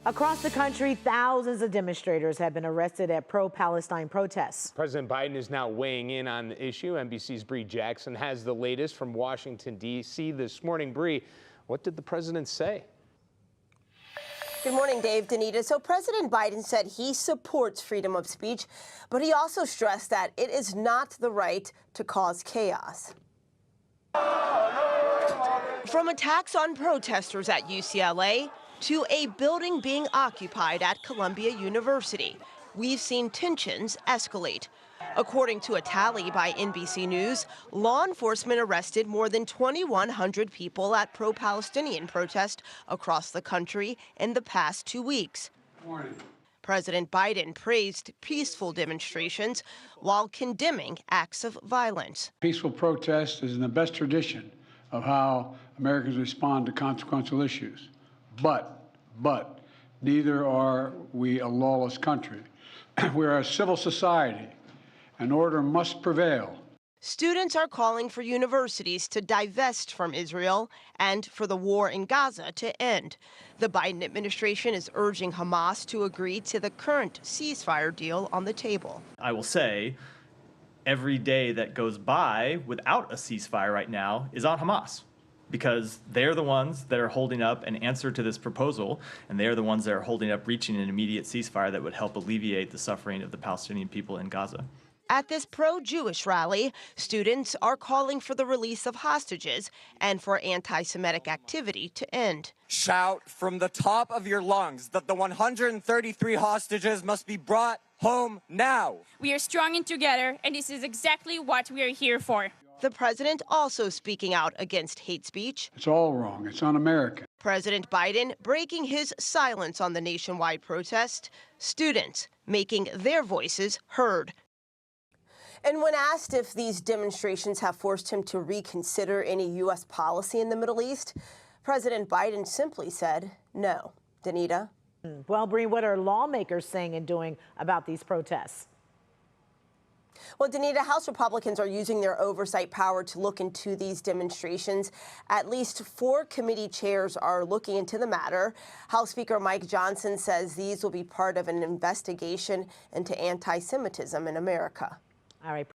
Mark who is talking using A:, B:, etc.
A: Across the country, thousands of demonstrators have been arrested at pro-Palestine protests.
B: President Biden is now weighing in on the issue. NBC's Bree Jackson has the latest from Washington, D.C. this morning. Bree, what did the president say?
C: Good morning, Dave, Danita. So President Biden said he supports freedom of speech, but he also stressed that it is not the right to cause chaos. From attacks on protesters at UCLA to a building being occupied at Columbia University, we've seen tensions escalate. According to a tally by NBC News, law enforcement arrested more than 2,100 people at pro-Palestinian protests across the country in the past 2 weeks. President Biden praised peaceful demonstrations while condemning acts of violence.
D: Peaceful protest is in the best tradition of how Americans respond to consequential issues. But neither are we a lawless country. We are a civil society, and order must prevail.
C: Students are calling for universities to divest from Israel and for the war in Gaza to end. The Biden administration is urging Hamas to agree to the current ceasefire deal on the table.
E: I will say, every day that goes by without a ceasefire right now is on Hamas, because they're the ones that are holding up an answer to this proposal, and they're the ones that are holding up reaching an immediate ceasefire that would help alleviate the suffering of the Palestinian people in Gaza.
C: At this pro-Jewish rally, students are calling for the release of hostages and for anti-Semitic activity to end.
F: Shout from the top of your lungs that the 133 hostages must be brought home now.
G: We are strong and together, and this is exactly what we are here for.
C: The president also speaking out against hate speech.
D: It's all wrong. It's un-American.
C: President Biden breaking his silence on the nationwide protest. Students making their voices heard. And when asked if these demonstrations have forced him to reconsider any U.S. policy in the Middle East, President Biden simply said no. Danita?
A: Well, Bree, what are lawmakers saying and doing about these protests?
C: Well, Danita, House Republicans are using their oversight power to look into these demonstrations. At least 4 committee chairs are looking into the matter. House Speaker Mike Johnson says these will be part of an investigation into anti-Semitism in America.
A: All right.